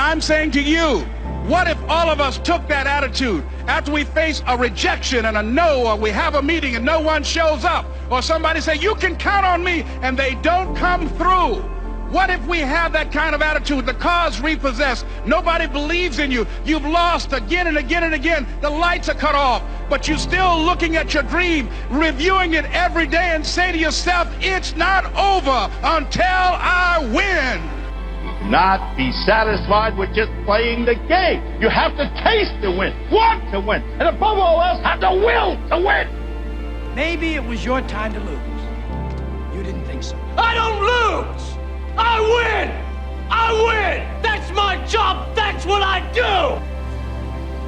I'm saying to you, what if all of us took that attitude after we face a rejection and a no, or we have a meeting and no one shows up, or somebody say, you can count on me, and they don't come through? What if we have that kind of attitude? The car's repossessed. Nobody believes in you. You've lost again and again and again. The lights are cut off, but you're still looking at your dream, reviewing it every day, and say to yourself, it's not over until I win. Not be satisfied with just playing the game. You have to taste to win, want to win, and above all else, have the will to win. Maybe it was your time to lose. You didn't think so. I don't lose! I win! I win! That's my job! That's what I do!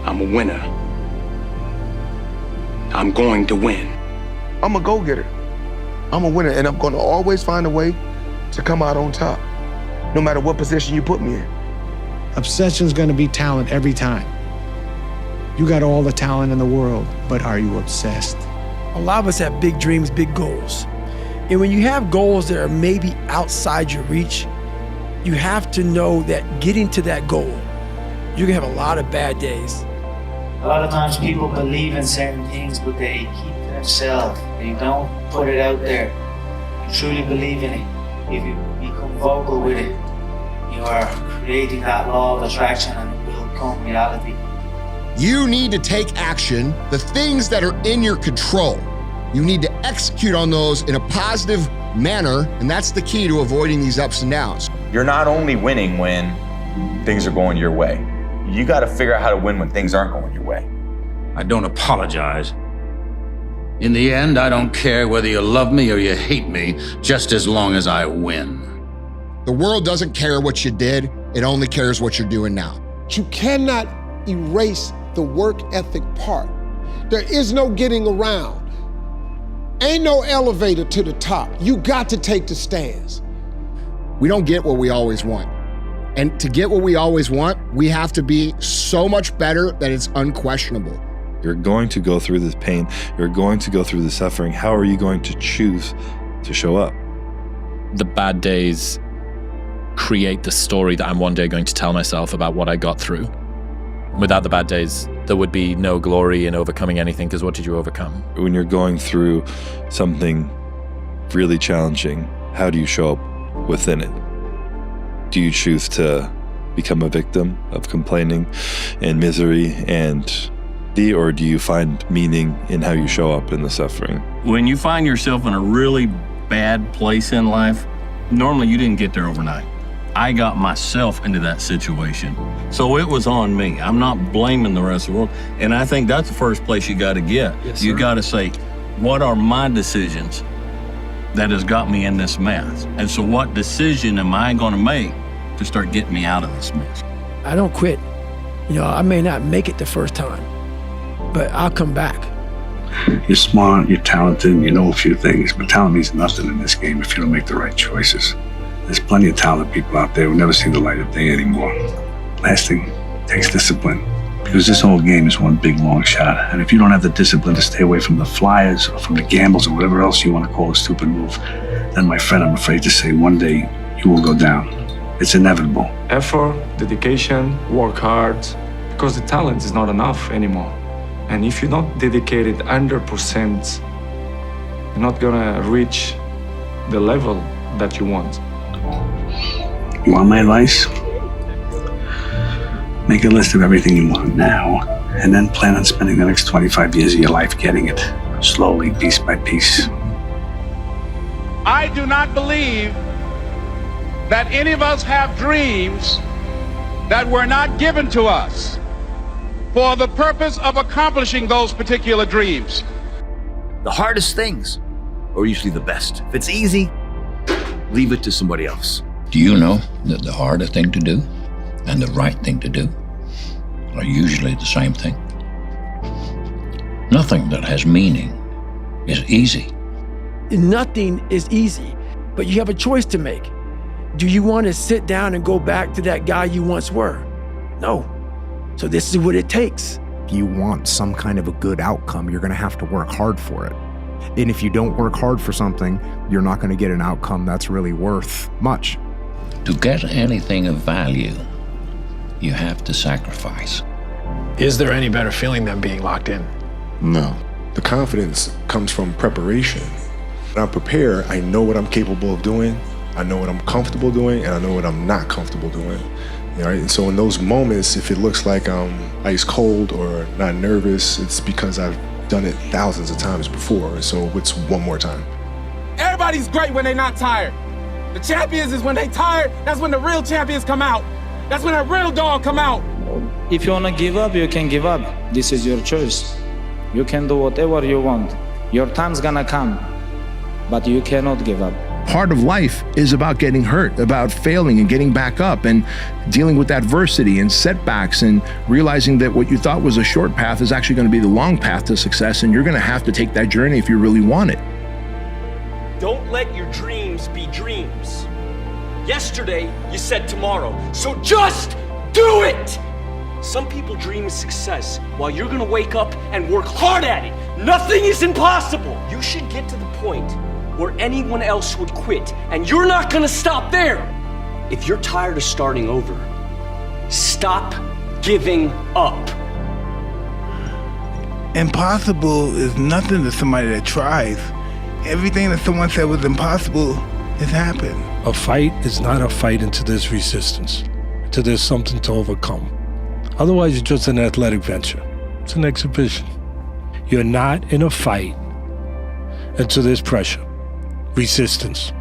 I'm a winner. I'm going to win. I'm a go-getter. I'm a winner, and I'm going to always find a way to come out on top, no matter what position you put me in. Obsession's gonna be talent every time. You got all the talent in the world, but are you obsessed? A lot of us have big dreams, big goals. And when you have goals that are maybe outside your reach, you have to know that getting to that goal, you're gonna have a lot of bad days. A lot of times people believe in certain things, but they keep to themselves. They don't put it out there. You truly believe in it. If you become vocal with it, you are creating that law of attraction, and it will become reality. You need to take action, the things that are in your control. You need to execute on those in a positive manner, and that's the key to avoiding these ups and downs. You're not only winning when things are going your way. You got to figure out how to win when things aren't going your way. I don't apologize. In the end, I don't care whether you love me or you hate me, just as long as I win. The world doesn't care what you did, it only cares what you're doing now. You cannot erase the work ethic part. There is no getting around. Ain't no elevator to the top. You got to take the stairs. We don't get what we always want. And to get what we always want, we have to be so much better that it's unquestionable. You're going to go through this pain. You're going to go through the suffering. How are you going to choose to show up? The bad days create the story that I'm one day going to tell myself about what I got through. Without the bad days, there would be no glory in overcoming anything, because what did you overcome? When you're going through something really challenging, how do you show up within it? Do you choose to become a victim of complaining and misery or do you find meaning in how you show up in the suffering? When you find yourself in a really bad place in life, normally you didn't get there overnight. I got myself into that situation. So it was on me. I'm not blaming the rest of the world. And I think that's the first place you got to get. Yes, you sir. got to say, what are my decisions that has got me in this mess? And so what decision am I going to make to start getting me out of this mess? I don't quit. I may not make it the first time, but I'll come back. You're smart, you're talented, you know a few things, but talent means nothing in this game if you don't make the right choices. There's plenty of talented people out there who never see the light of day anymore. Last thing, takes discipline. Because this whole game is one big long shot. And if you don't have the discipline to stay away from the flyers or from the gambles or whatever else you want to call a stupid move, then my friend, I'm afraid to say one day you will go down. It's inevitable. Effort, dedication, work hard, because the talent is not enough anymore. And if you're not dedicated 100%, you're not gonna reach the level that you want. You want my advice? Make a list of everything you want now, and then plan on spending the next 25 years of your life getting it, slowly, piece by piece. I do not believe that any of us have dreams that were not given to us for the purpose of accomplishing those particular dreams. The hardest things are usually the best. If it's easy, leave it to somebody else. Do you know that the harder thing to do and the right thing to do are usually the same thing? Nothing that has meaning is easy. Nothing is easy, but you have a choice to make. Do you want to sit down and go back to that guy you once were? No. So this is what it takes. If you want some kind of a good outcome, you're going to have to work hard for it. And if you don't work hard for something, you're not going to get an outcome that's really worth much. To get anything of value, you have to sacrifice. Is there any better feeling than being locked in? No. The confidence comes from preparation. When I'm prepared, I know what I'm capable of doing, I know what I'm comfortable doing, and I know what I'm not comfortable doing. Right? And so in those moments, if it looks like I'm ice cold or not nervous, it's because I've done it thousands of times before. And so it's one more time. Everybody's great when they're not tired. The champions is when they tired, that's when the real champions come out. That's when a real dog come out. If you want to give up, you can give up. This is your choice. You can do whatever you want. Your time's gonna come, but you cannot give up. Part of life is about getting hurt, about failing and getting back up and dealing with adversity and setbacks and realizing that what you thought was a short path is actually going to be the long path to success, and you're going to have to take that journey if you really want it. Don't let your dreams be dreams. Yesterday, you said tomorrow, so just do it! Some people dream of success while you're gonna wake up and work hard at it. Nothing is impossible. You should get to the point where anyone else would quit, and you're not gonna stop there. If you're tired of starting over, stop giving up. Impossible is nothing to somebody that tries. Everything that someone said was impossible has happened. A fight is not a fight until there's resistance, until there's something to overcome. Otherwise, it's just an athletic venture. It's an exhibition. You're not in a fight until there's pressure, resistance,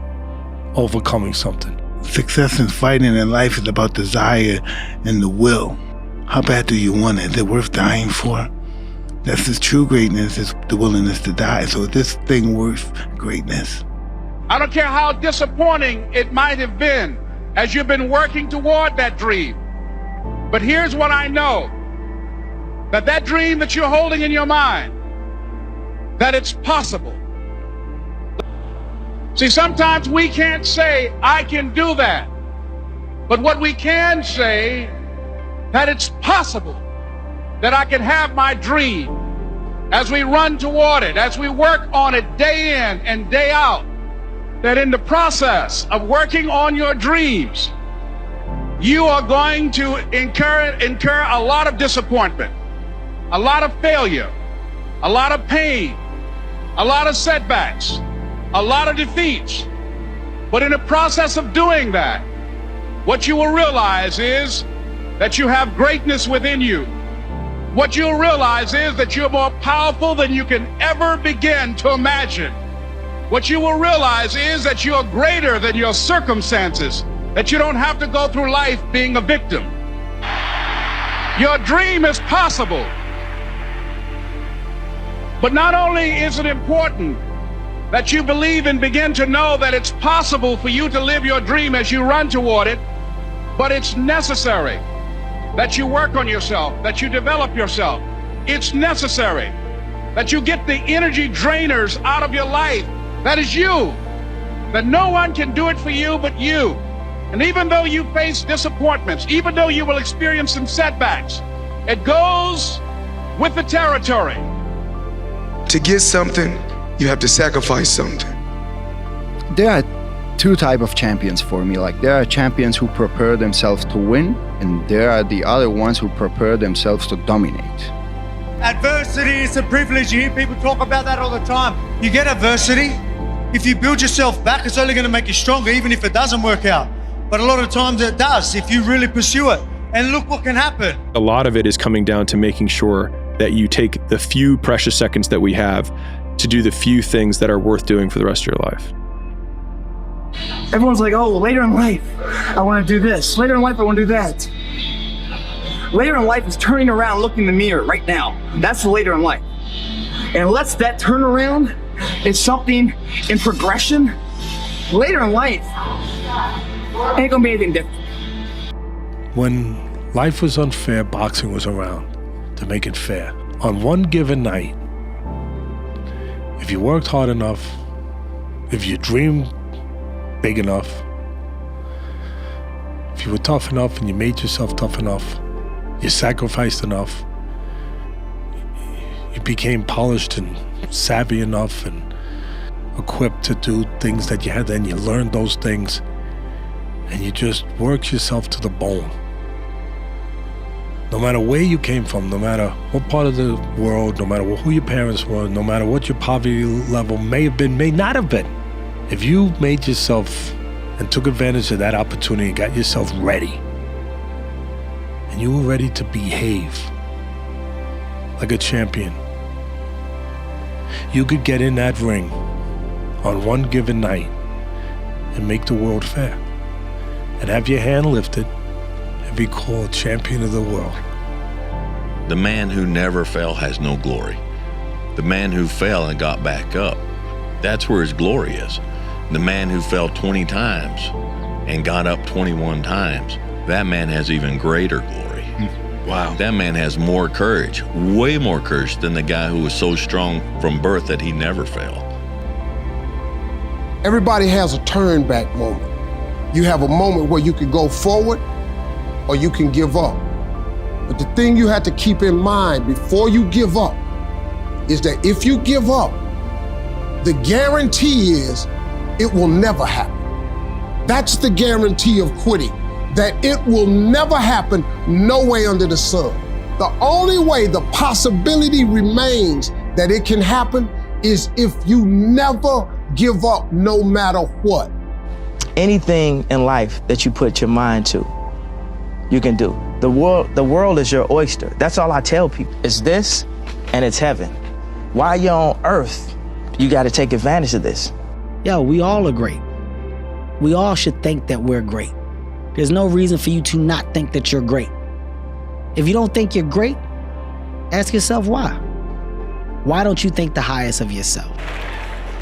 overcoming something. Success in fighting in life is about desire and the will. How bad do you want it? Is it worth dying for? That's the true greatness, is the willingness to die. So is this thing worth greatness? I don't care how disappointing it might have been as you've been working toward that dream. But here's what I know, that dream that you're holding in your mind, that it's possible. See, sometimes we can't say, I can do that. But what we can say, that it's possible that I can have my dream as we run toward it, as we work on it day in and day out, that in the process of working on your dreams, you are going to incur a lot of disappointment, a lot of failure, a lot of pain, a lot of setbacks, a lot of defeats. But in the process of doing that, what you will realize is that you have greatness within you. What you'll realize is that you're more powerful than you can ever begin to imagine. What you will realize is that you're greater than your circumstances, that you don't have to go through life being a victim. Your dream is possible. But not only is it important that you believe and begin to know that it's possible for you to live your dream as you run toward it, but it's necessary that you work on yourself, that you develop yourself. It's necessary that you get the energy drainers out of your life. That is you. That no one can do it for you but you. And even though you face disappointments, even though you will experience some setbacks, it goes with the territory. To get something, you have to sacrifice something. There are two types of champions for me. Like, there are champions who prepare themselves to win, and there are the other ones who prepare themselves to dominate. Adversity is a privilege. You hear people talk about that all the time. You get adversity. If you build yourself back, it's only going to make you stronger, even if it doesn't work out. But a lot of times it does, if you really pursue it. And look what can happen. A lot of it is coming down to making sure that you take the few precious seconds that we have to do the few things that are worth doing for the rest of your life. Everyone's like, oh, later in life, I want to do this. Later in life, I want to do that. Later in life is turning around, looking in the mirror right now. That's the later in life. And unless that turnaround is something in progression, later in life ain't gonna be anything different. When life was unfair, boxing was around to make it fair. On one given night, if you worked hard enough, if you dreamed big enough, if you were tough enough and you made yourself tough enough, you sacrificed enough, you became polished and savvy enough and equipped to do things that you had, then you learned those things and you just worked yourself to the bone. No matter where you came from, no matter what part of the world, no matter who your parents were, no matter what your poverty level may have been, may not have been, if you made yourself and took advantage of that opportunity, got yourself ready, and you were ready to behave like a champion, you could get in that ring on one given night and make the world fair and have your hand lifted and be called champion of the world. The man who never fell has no glory. The man who fell and got back up, that's where his glory is. The man who fell 20 times and got up 21 times, that man has even greater glory. Wow. That man has more courage, way more courage than the guy who was so strong from birth that he never failed. Everybody has a turn back moment. You have a moment where you can go forward or you can give up. But the thing you have to keep in mind before you give up is that if you give up, the guarantee is it will never happen. That's the guarantee of quitting, that it will never happen no way under the sun. The only way the possibility remains that it can happen is if you never give up no matter what. Anything in life that you put your mind to, you can do. The world is your oyster. That's all I tell people. It's this and it's heaven. While you're on earth, you got to take advantage of this. Yo, we all are great. We all should think that we're great. There's no reason for you to not think that you're great. If you don't think you're great, ask yourself why. Why don't you think the highest of yourself?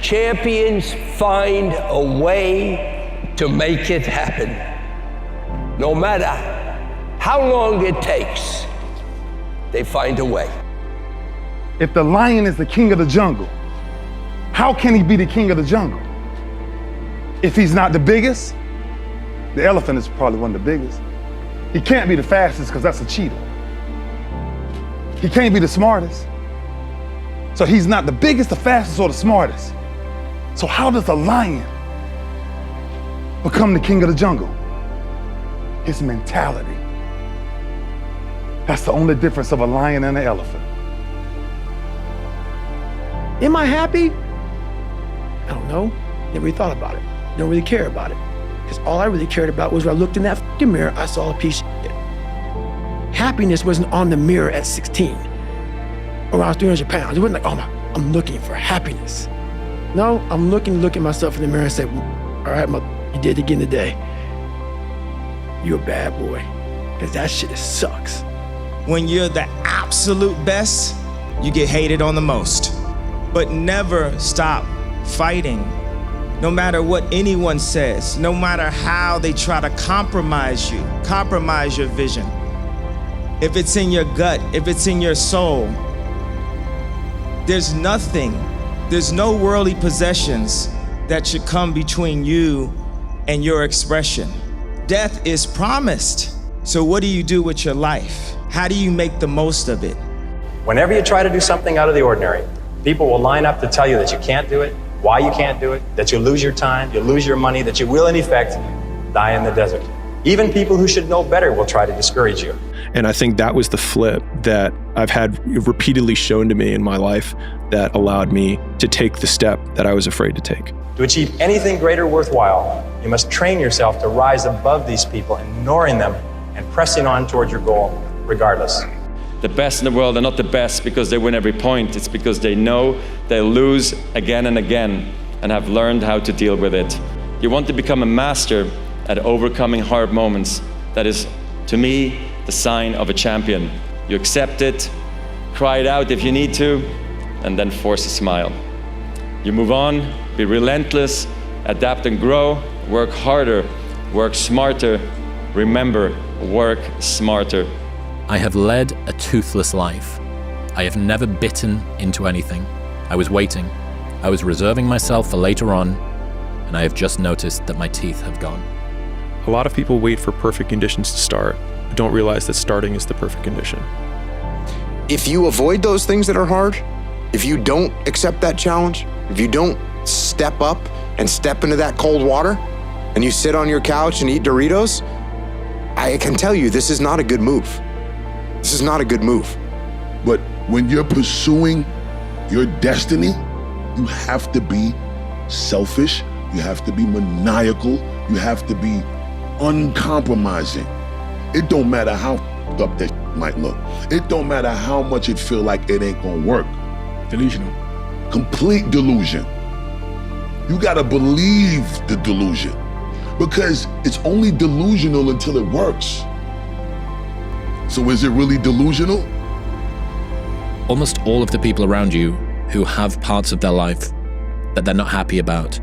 Champions find a way to make it happen. No matter how long it takes, they find a way. If the lion is the king of the jungle, how can he be the king of the jungle? If he's not the biggest, the elephant is probably one of the biggest. He can't be the fastest because that's a cheetah. He can't be the smartest. So he's not the biggest, the fastest, or the smartest. So how does a lion become the king of the jungle? His mentality. That's the only difference of a lion and an elephant. Am I happy? I don't know. Never really thought about it. Don't really care about it. Because all I really cared about was when I looked in that fucking mirror, I saw a piece of shit. Happiness wasn't on the mirror at 16 or when I was 300 pounds. It wasn't like, oh my, I'm looking for happiness. No, I'm looking at myself in the mirror and say, all right, you did it again today. You're a bad boy. Because that shit sucks. When you're the absolute best, you get hated on the most. But never stop fighting. No matter what anyone says, no matter how they try to compromise you, compromise your vision. If it's in your gut, if it's in your soul, there's no worldly possessions that should come between you and your expression. Death is promised. So what do you do with your life? How do you make the most of it? Whenever you try to do something out of the ordinary, people will line up to tell you that you can't do it, why you can't do it, that you'll lose your time, you'll lose your money, that you will in effect die in the desert. Even people who should know better will try to discourage you. And I think that was the flip that I've had repeatedly shown to me in my life that allowed me to take the step that I was afraid to take. To achieve anything greater worthwhile, you must train yourself to rise above these people, ignoring them and pressing on toward your goal regardless. The best in the world are not the best because they win every point. It's because they know they'll lose again and again and have learned how to deal with it. You want to become a master at overcoming hard moments. That is, to me, the sign of a champion. You accept it, cry it out if you need to, and then force a smile. You move on, be relentless, adapt and grow, work harder, work smarter. Remember, work smarter. I have led a toothless life. I have never bitten into anything. I was waiting. I was reserving myself for later on, and I have just noticed that my teeth have gone. A lot of people wait for perfect conditions to start, but don't realize that starting is the perfect condition. If you avoid those things that are hard, if you don't accept that challenge, if you don't step up and step into that cold water, and you sit on your couch and eat Doritos, I can tell you this is not a good move. This is not a good move. But when you're pursuing your destiny, you have to be selfish, you have to be maniacal, you have to be uncompromising. It don't matter how up that might look. It don't matter how much it feel like it ain't gonna work. Delusional. Complete delusion. You gotta believe the delusion, because it's only delusional until it works. So is it really delusional? Almost all of the people around you who have parts of their life that they're not happy about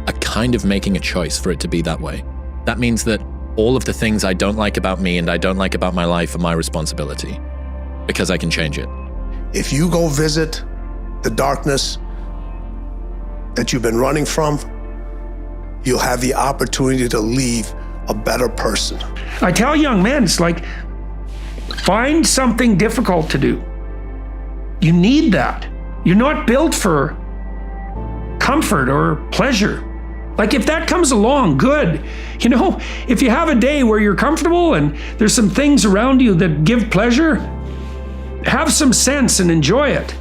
are kind of making a choice for it to be that way. That means that all of the things I don't like about me and I don't like about my life are my responsibility, because I can change it. If you go visit the darkness that you've been running from, you'll have the opportunity to leave a better person. I tell young men, it's like, find something difficult to do. You need that. You're not built for comfort or pleasure. Like, if that comes along, good. You know, if you have a day where you're comfortable and there's some things around you that give pleasure, have some sense and enjoy it.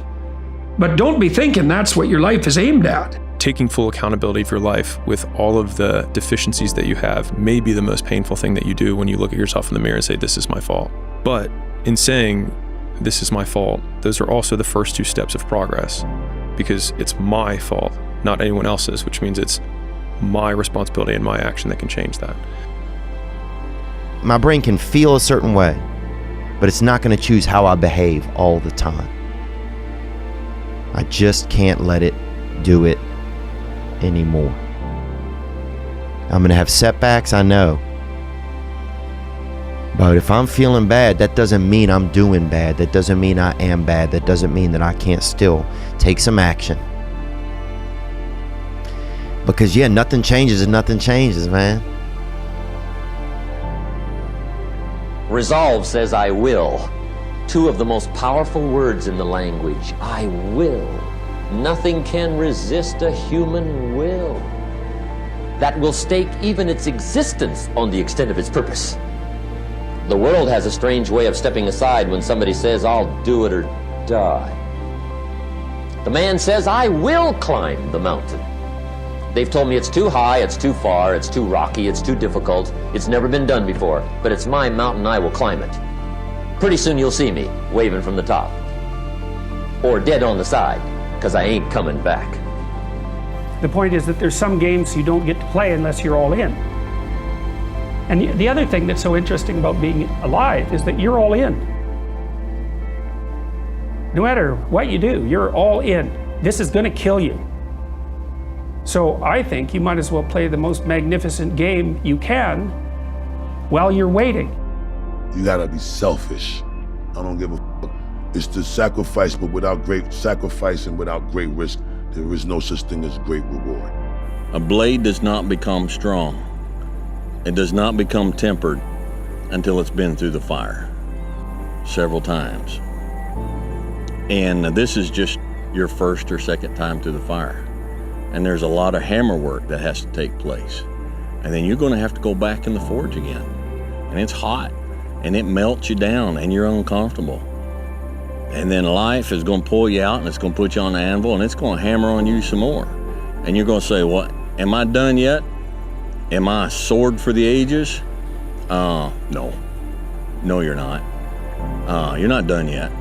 But don't be thinking that's what your life is aimed at. Taking full accountability for your life with all of the deficiencies that you have may be the most painful thing that you do when you look at yourself in the mirror and say, this is my fault. But in saying, this is my fault, those are also the first two steps of progress, because it's my fault, not anyone else's, which means it's my responsibility and my action that can change that. My brain can feel a certain way, but it's not going to choose how I behave all the time. I just can't let it do it anymore. I'm going to have setbacks, I know. But if I'm feeling bad, that doesn't mean I'm doing bad. That doesn't mean I am bad. That doesn't mean that I can't still take some action. Because yeah, nothing changes and nothing changes, man. Resolve says I will. Two of the most powerful words in the language. I will. Nothing can resist a human will that will stake even its existence on the extent of its purpose. The world has a strange way of stepping aside when somebody says, I'll do it or die. The man says, I will climb the mountain. They've told me it's too high, it's too far, it's too rocky, it's too difficult, it's never been done before, but it's my mountain, I will climb it. Pretty soon you'll see me waving from the top. Or dead on the side, because I ain't coming back. The point is that there's some games you don't get to play unless you're all in. And the other thing that's so interesting about being alive is that you're all in. No matter what you do, you're all in. This is going to kill you. So I think you might as well play the most magnificent game you can while you're waiting. You gotta be selfish. I don't give a fuck. It's the sacrifice, but without great sacrifice and without great risk, there is no such thing as great reward. A blade does not become strong. It does not become tempered until it's been through the fire several times. And this is just your first or second time through the fire. And there's a lot of hammer work that has to take place. And then you're going to have to go back in the forge again. And it's hot, and it melts you down, and you're uncomfortable. And then life is going to pull you out, and it's going to put you on the anvil, and it's going to hammer on you some more. And you're going to say, what, am I done yet? Am I a sword for the ages? No. No, you're not. You're not done yet.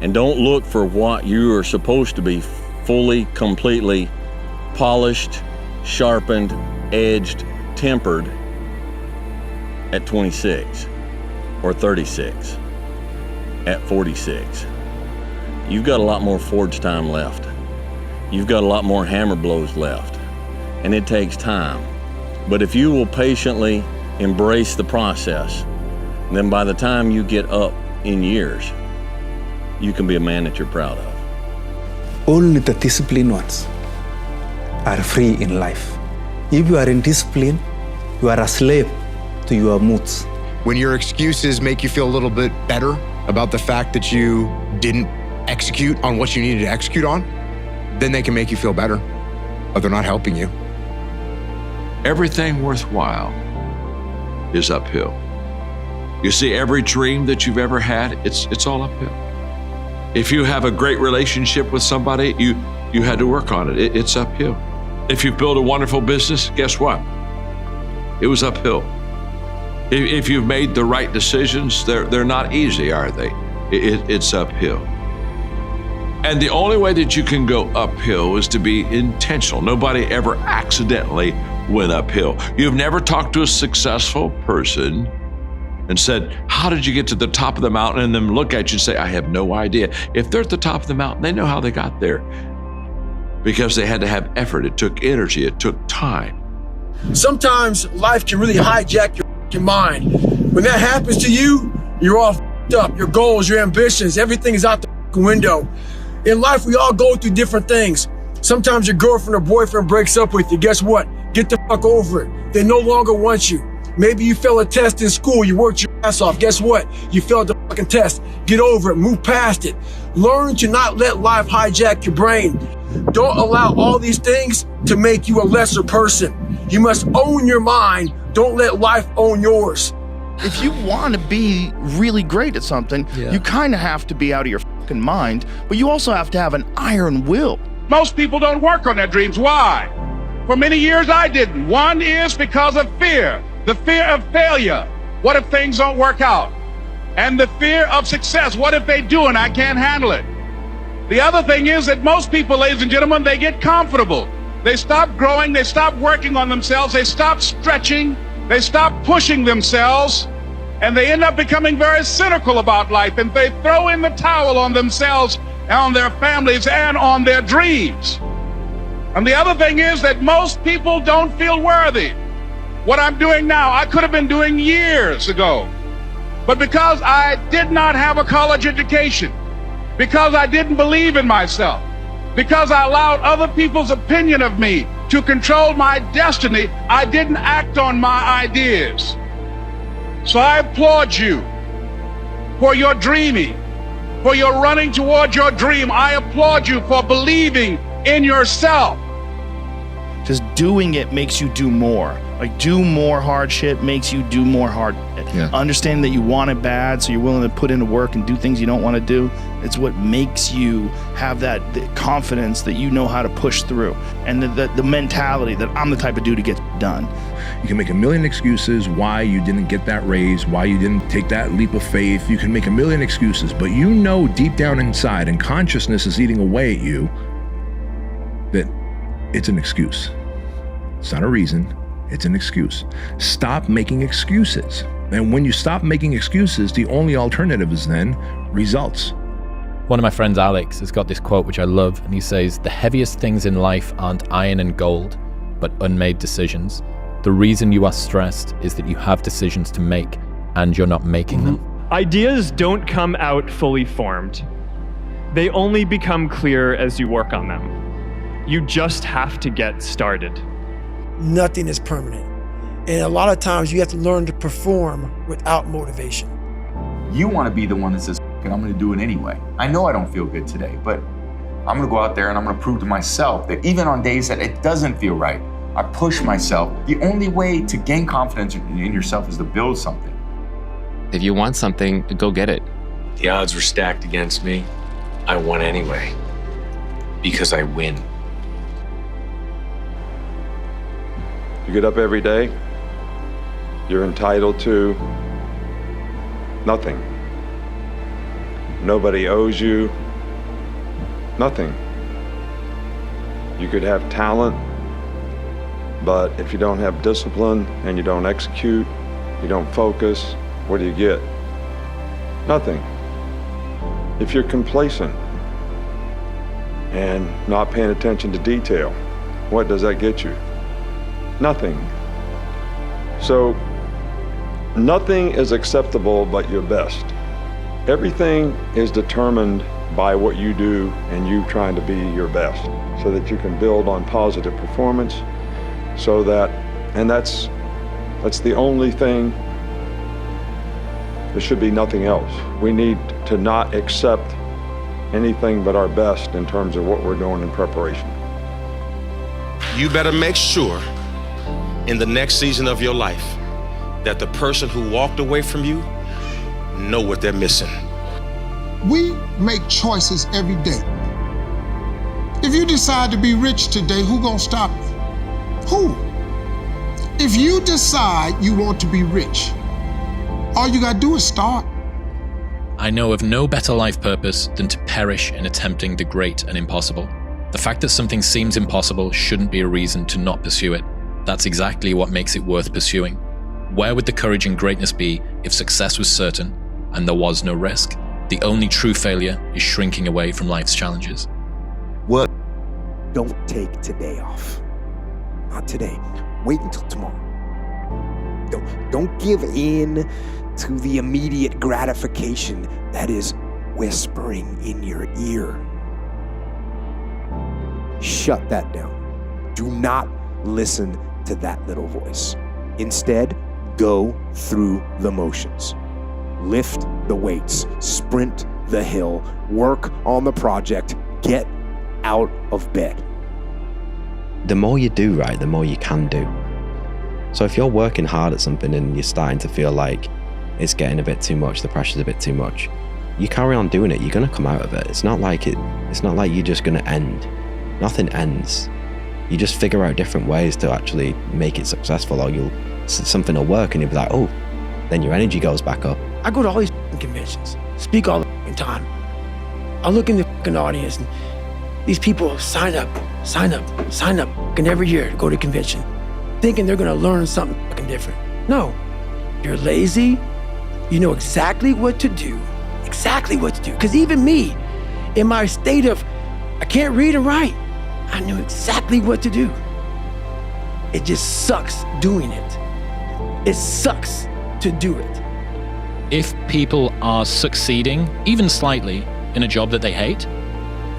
And don't look for what you are supposed to be fully, completely polished, sharpened, edged, tempered at 26 or 36, at 46. You've got a lot more forge time left. You've got a lot more hammer blows left, and it takes time. But if you will patiently embrace the process, then by the time you get up in years, you can be a man that you're proud of. Only the disciplined ones are free in life. If you are in discipline, you are a slave to your moods. When your excuses make you feel a little bit better about the fact that you didn't execute on what you needed to execute on, then they can make you feel better, but they're not helping you. Everything worthwhile is uphill. You see, every dream that you've ever had, it's all uphill. If you have a great relationship with somebody, you had to work on it. It's uphill. If you've built a wonderful business, guess what? It was uphill. If you've made the right decisions, they're not easy, are they? It's uphill. And the only way that you can go uphill is to be intentional. Nobody ever accidentally went uphill. You've never talked to a successful person and said, how did you get to the top of the mountain? And then look at you and say, I have no idea. If they're at the top of the mountain, they know how they got there because they had to have effort. It took energy. It took time. Sometimes life can really hijack your mind. When that happens to you, you're all up. Your goals, your ambitions, everything is out the window. In life, we all go through different things. Sometimes your girlfriend or boyfriend breaks up with you. Guess what? Get the fuck over it. They no longer want you. Maybe you failed a test in school. You worked your ass off. Guess what? You failed the fucking test. Get over it. Move past it. Learn to not let life hijack your brain. Don't allow all these things to make you a lesser person. You must own your mind. Don't let life own yours. If you want to be really great at something, you kind of have to be out of your fucking mind, but you also have to have an iron will. Most people don't work on their dreams. Why? For many years I didn't. One is because of fear. The fear of failure. What if things don't work out? And the fear of success. What if they do and I can't handle it? The other thing is that most people, ladies and gentlemen, they get comfortable. They stop growing. They stop working on themselves. They stop stretching. They stop pushing themselves. And they end up becoming very cynical about life. And they throw in the towel on themselves, and on their families, and on their dreams. And the other thing is that most people don't feel worthy. What I'm doing now, I could have been doing years ago. But because I did not have a college education, because I didn't believe in myself, because I allowed other people's opinion of me to control my destiny, I didn't act on my ideas. So I applaud you for your dreaming, for your running toward your dream. I applaud you for believing in yourself. Just doing it makes you do more. Like, do more hard shit makes you do more hard shit. Yeah. Understand that you want it bad, so you're willing to put into work and do things you don't want to do. It's what makes you have the confidence that you know how to push through, and the mentality that I'm the type of dude to get done. You can make a million excuses why you didn't get that raise, why you didn't take that leap of faith. You can make a million excuses, but you know deep down inside, and consciousness is eating away at you, that it's an excuse. It's not a reason. It's an excuse. Stop making excuses. And when you stop making excuses, the only alternative is then results. One of my friends, Alex, has got this quote which I love, and he says, "The heaviest things in life aren't iron and gold, but unmade decisions. The reason you are stressed is that you have decisions to make, and you're not making them." Ideas don't come out fully formed. They only become clear as you work on them. You just have to get started. Nothing is permanent. And a lot of times you have to learn to perform without motivation. You want to be the one that says, I'm going to do it anyway. I know I don't feel good today, but I'm going to go out there and I'm going to prove to myself that even on days that it doesn't feel right, I push myself. The only way to gain confidence in yourself is to build something. If you want something, go get it. The odds were stacked against me. I won anyway, because I win. You get up every day, you're entitled to nothing. Nobody owes you nothing. You could have talent, but if you don't have discipline and you don't execute, you don't focus, what do you get? Nothing. If you're complacent and not paying attention to detail, what does that get you? Nothing. So, nothing is acceptable but your best. Everything is determined by what you do and you trying to be your best so that you can build on positive performance so that, and that's the only thing, there should be nothing else. We need to not accept anything but our best in terms of what we're doing in preparation. You better make sure in the next season of your life that the person who walked away from you know what they're missing. We make choices every day. If you decide to be rich today, who gonna stop you? Who? If you decide you want to be rich, all you gotta do is start. I know of no better life purpose than to perish in attempting the great and impossible. The fact that something seems impossible shouldn't be a reason to not pursue it. That's exactly what makes it worth pursuing. Where would the courage and greatness be if success was certain and there was no risk? The only true failure is shrinking away from life's challenges. What? Don't take today off. Not today. Wait until tomorrow. Don't give in to the immediate gratification that is whispering in your ear. Shut that down. Do not listen to that little voice. Instead, go through the motions. Lift the weights, sprint the hill, work on the project, get out of bed. The more you do right, the more you can do. So if you're working hard at something and you're starting to feel like it's getting a bit too much, the pressure's a bit too much, you carry on doing it, you're gonna come out of it. It's not like you're just gonna end. Nothing ends. You just figure out different ways to actually make it successful, or something will work and you'll be like, oh, then your energy goes back up. I go to all these conventions, speak all the time. I look in the audience and these people sign up, and every year to go to convention, thinking they're gonna learn something different. No, you're lazy, you know exactly what to do. Because even me, in my state of, I can't read and write, I knew exactly what to do. It just sucks doing it. It sucks to do it. If people are succeeding, even slightly, in a job that they hate,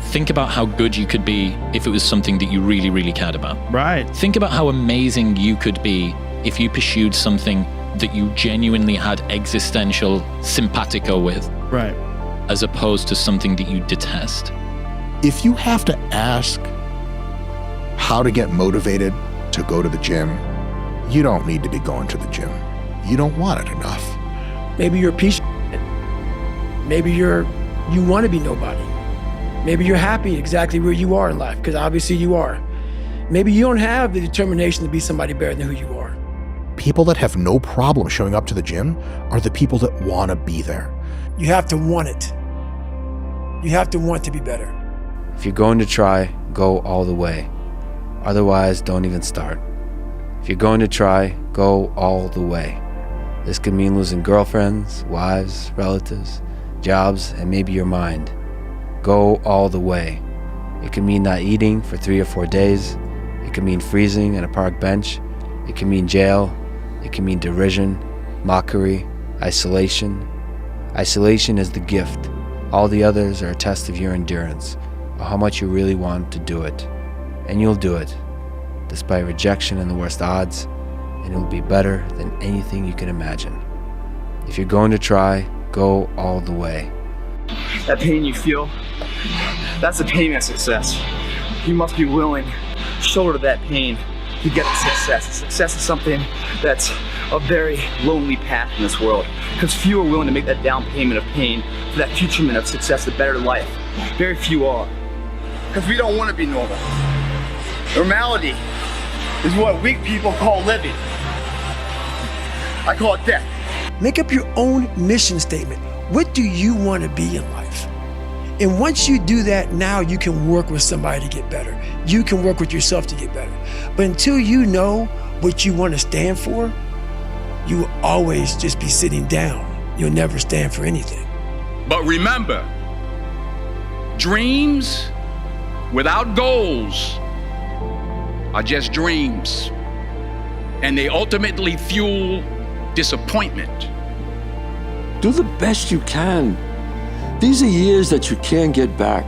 think about how good you could be if it was something that you really, really cared about. Right. Think about how amazing you could be if you pursued something that you genuinely had existential simpatico with. Right. As opposed to something that you detest. If you have to ask how to get motivated to go to the gym, you don't need to be going to the gym. You don't want it enough. Maybe you're a piece of shit. Maybe you want to be nobody. Maybe you're happy exactly where you are in life, because obviously you are. Maybe you don't have the determination to be somebody better than who you are. People that have no problem showing up to the gym are the people that want to be there. You have to want it. You have to want to be better. If you're going to try, go all the way. Otherwise, don't even start. If you're going to try, go all the way. This could mean losing girlfriends, wives, relatives, jobs, and maybe your mind. Go all the way. It could mean not eating for 3 or 4 days. It could mean freezing on a park bench. It can mean jail. It can mean derision, mockery, isolation. Isolation is the gift. All the others are a test of your endurance, or how much you really want to do it. And you'll do it, despite rejection and the worst odds, and it will be better than anything you can imagine. If you're going to try, go all the way. That pain you feel, that's the pain of success. You must be willing to shoulder that pain to get to success. Success is something that's a very lonely path in this world, because few are willing to make that down payment of pain for that futurement of success, a better life. Very few are, because we don't want to be normal. Normality is what weak people call living. I call it death. Make up your own mission statement. What do you want to be in life? And once you do that, now you can work with somebody to get better. You can work with yourself to get better. But until you know what you want to stand for, you will always just be sitting down. You'll never stand for anything. But remember, dreams without goals are just dreams, and they ultimately fuel disappointment. Do the best you can. These are years that you can't get back.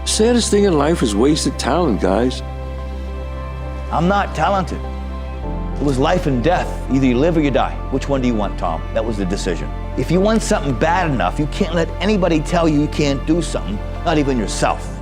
Saddest thing in life is wasted talent, guys. I'm not talented. It was life and death. Either you live or you die. Which one do you want, Tom? That was the decision. If you want something bad enough, you can't let anybody tell you you can't do something, not even yourself.